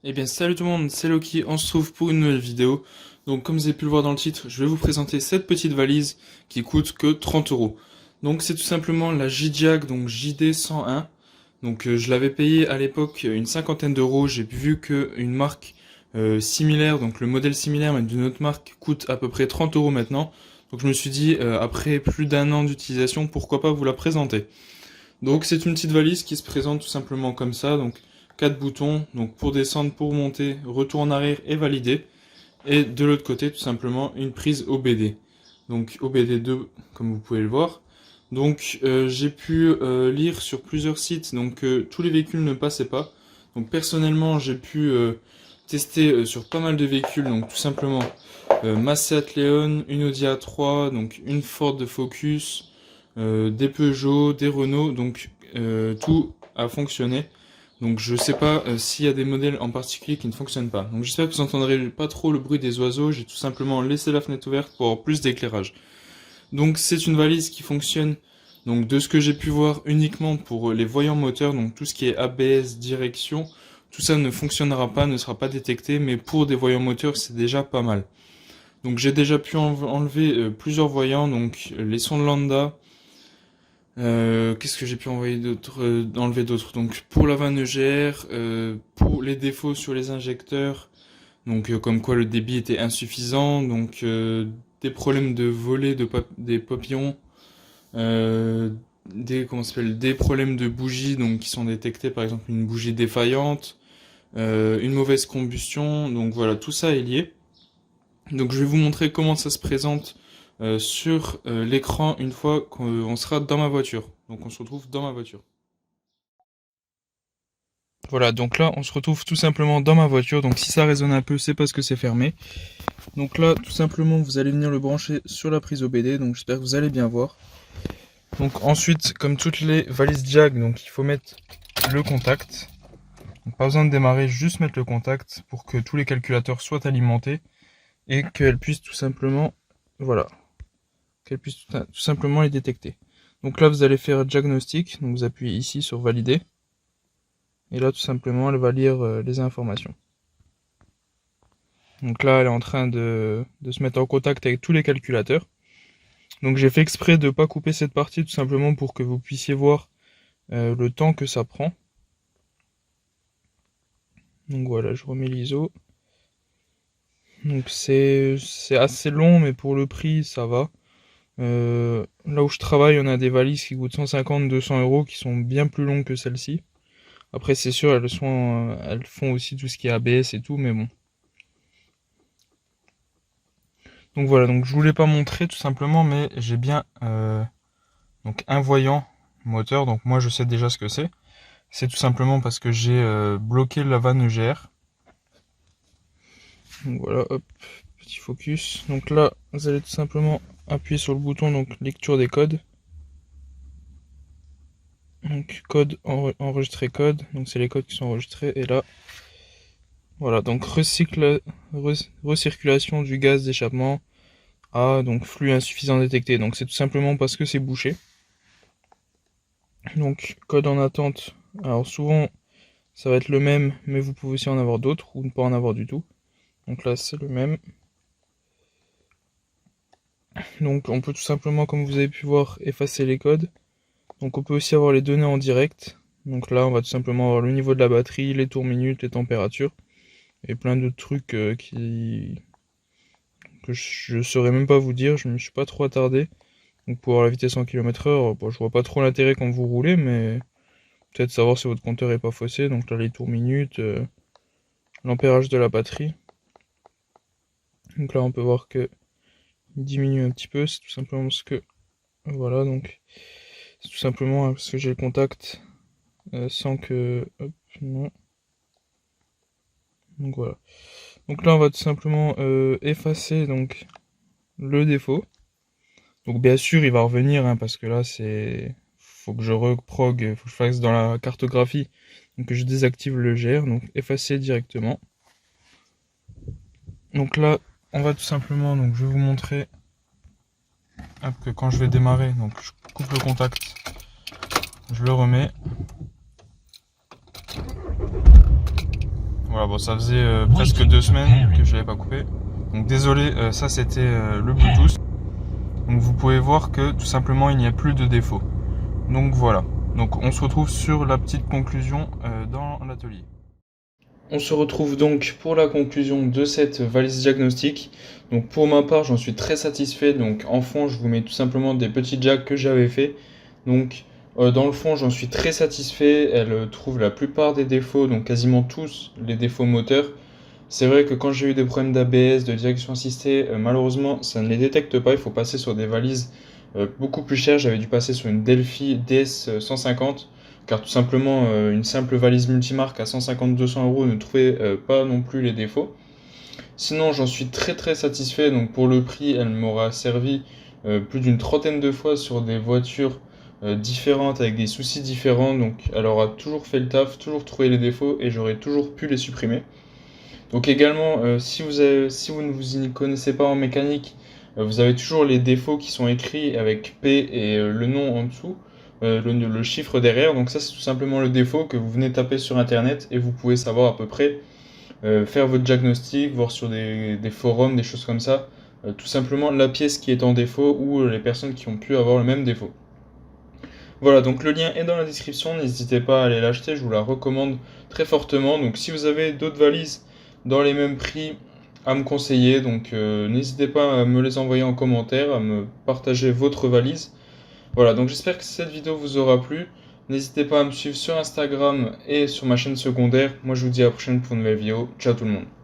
Eh bien salut tout le monde, c'est Loki, on se trouve pour une nouvelle vidéo. Donc comme vous avez pu le voir dans le titre, je vais vous présenter cette petite valise qui coûte que 30 euros. Donc c'est tout simplement la JDiag, donc JD101. Donc je l'avais payé à l'époque une cinquantaine d'euros, j'ai vu qu'une marque similaire, donc le modèle similaire mais d'une autre marque coûte à peu près 30 euros maintenant. Donc je me suis dit, après plus d'un an d'utilisation, pourquoi pas vous la présenter. Donc c'est une petite valise qui se présente tout simplement comme ça, donc 4 boutons, donc pour descendre, pour monter, retour en arrière et valider. Et de l'autre côté tout simplement une prise OBD. Donc OBD 2 comme vous pouvez le voir. Donc j'ai pu lire sur plusieurs sites donc tous les véhicules ne passaient pas. Donc personnellement j'ai pu tester sur pas mal de véhicules, donc tout simplement Massey Leon, une Audi A3, donc une Ford Focus, des Peugeot, des Renault, donc tout a fonctionné. Donc je sais pas s'il y a des modèles en particulier qui ne fonctionnent pas. Donc j'espère que vous entendrez pas trop le bruit des oiseaux, j'ai tout simplement laissé la fenêtre ouverte pour avoir plus d'éclairage. Donc c'est une valise qui fonctionne, donc de ce que j'ai pu voir, uniquement pour les voyants moteurs, donc tout ce qui est ABS, direction, tout ça ne fonctionnera pas, ne sera pas détecté, mais pour des voyants moteurs c'est déjà pas mal. Donc j'ai déjà pu enlever plusieurs voyants, donc les sons de lambda. Qu'est-ce que j'ai pu enlever d'autres? Donc pour la vanne EGR, pour les défauts sur les injecteurs, donc comme quoi le débit était insuffisant, donc des problèmes de volet des papillons, des problèmes de bougies donc qui sont détectés, par exemple une bougie défaillante, une mauvaise combustion, donc voilà, tout ça est lié. Donc je vais vous montrer comment ça se présente sur l'écran une fois qu'on sera dans ma voiture. Donc on se retrouve dans ma voiture. Voilà, donc là on se retrouve tout simplement dans ma voiture. Donc si ça résonne un peu, c'est parce que c'est fermé. Donc là tout simplement vous allez venir le brancher sur la prise OBD. Donc j'espère que vous allez bien voir. Donc ensuite, comme toutes les valises JAG, donc il faut mettre le contact. Donc, pas besoin de démarrer, juste mettre le contact pour que tous les calculateurs soient alimentés et qu'elles puissent tout simplement, voilà, qu'elle puisse tout simplement les détecter. Donc là, vous allez faire diagnostic, donc vous appuyez ici sur valider. Et là, tout simplement, elle va lire les informations. Donc là, elle est en train de se mettre en contact avec tous les calculateurs. Donc j'ai fait exprès de ne pas couper cette partie, tout simplement pour que vous puissiez voir le temps que ça prend. Donc voilà, je remets l'ISO. Donc c'est assez long, mais pour le prix, ça va. Là où je travaille, on a des valises qui coûtent 150-200 euros, qui sont bien plus longues que celle-ci. Après, c'est sûr, elles font aussi tout ce qui est ABS et tout, mais bon. Donc voilà, donc je voulais pas montrer tout simplement, mais j'ai bien donc un voyant moteur. Donc moi, je sais déjà ce que c'est. C'est tout simplement parce que j'ai bloqué la vanne EGR. Donc voilà, hop, petit focus. Donc là, vous allez tout simplement appuyer sur le bouton donc lecture des codes. Donc code, enregistrer code, donc c'est les codes qui sont enregistrés, et là, voilà, donc recirculation du gaz d'échappement, donc flux insuffisant détecté, donc c'est tout simplement parce que c'est bouché. Donc code en attente, alors souvent ça va être le même, mais vous pouvez aussi en avoir d'autres, ou ne pas en avoir du tout. Donc là c'est le même. Donc on peut tout simplement, comme vous avez pu voir, effacer les codes. Donc on peut aussi avoir les données en direct. Donc là on va tout simplement avoir le niveau de la batterie, les tours minutes, les températures, et plein d'autres trucs que je saurais même pas vous dire, je me suis pas trop attardé. Donc pour avoir la vitesse en km/h, bon, je vois pas trop l'intérêt quand vous roulez, mais peut-être savoir si votre compteur est pas faussé. Donc là les tours minutes, l'ampérage de la batterie. Donc là on peut voir que il diminue un petit peu, c'est tout simplement parce que voilà, donc c'est tout simplement parce que j'ai le contact sans que hop, non. Donc voilà. Donc là on va tout simplement effacer donc le défaut. Donc bien sûr il va revenir hein, parce que là c'est faut que je reprog, faut que je fasse dans la cartographie, donc que je désactive le GR, donc effacer directement. Donc là on va tout simplement, donc je vais vous montrer que quand je vais démarrer, donc je coupe le contact, je le remets. Voilà, bon, ça faisait presque 2 semaines que je l'avais pas coupé. Donc désolé, ça c'était le Bluetooth. Donc vous pouvez voir que tout simplement il n'y a plus de défaut. Donc voilà. Donc on se retrouve sur la petite conclusion dans l'atelier. On se retrouve donc pour la conclusion de cette valise diagnostic. Donc pour ma part, j'en suis très satisfait. Donc en fond, je vous mets tout simplement des petits jacks que j'avais fait. Donc dans le fond, j'en suis très satisfait. Elle trouve la plupart des défauts, donc quasiment tous les défauts moteurs. C'est vrai que quand j'ai eu des problèmes d'ABS, de direction assistée, malheureusement, ça ne les détecte pas. Il faut passer sur des valises beaucoup plus chères. J'avais dû passer sur une Delphi DS 150, car tout simplement, une simple valise multimarque à 150-200 euros ne trouvait pas non plus les défauts. Sinon, j'en suis très très satisfait. Donc pour le prix, elle m'aura servi plus d'une trentaine de fois sur des voitures différentes avec des soucis différents. Donc elle aura toujours fait le taf, toujours trouvé les défauts et j'aurais toujours pu les supprimer. Donc également, si vous ne vous y connaissez pas en mécanique, vous avez toujours les défauts qui sont écrits avec P et le nom en dessous, le chiffre derrière. Donc ça, c'est tout simplement le défaut que vous venez taper sur Internet et vous pouvez savoir à peu près faire votre diagnostic, voir sur des forums, des choses comme ça, tout simplement la pièce qui est en défaut ou les personnes qui ont pu avoir le même défaut. Voilà, donc le lien est dans la description, n'hésitez pas à aller l'acheter, je vous la recommande très fortement. Donc si vous avez d'autres valises dans les mêmes prix à me conseiller, donc n'hésitez pas à me les envoyer en commentaire, à me partager votre valise. Voilà, donc j'espère que cette vidéo vous aura plu. N'hésitez pas à me suivre sur Instagram et sur ma chaîne secondaire. Moi je vous dis à la prochaine pour une nouvelle vidéo. Ciao tout le monde.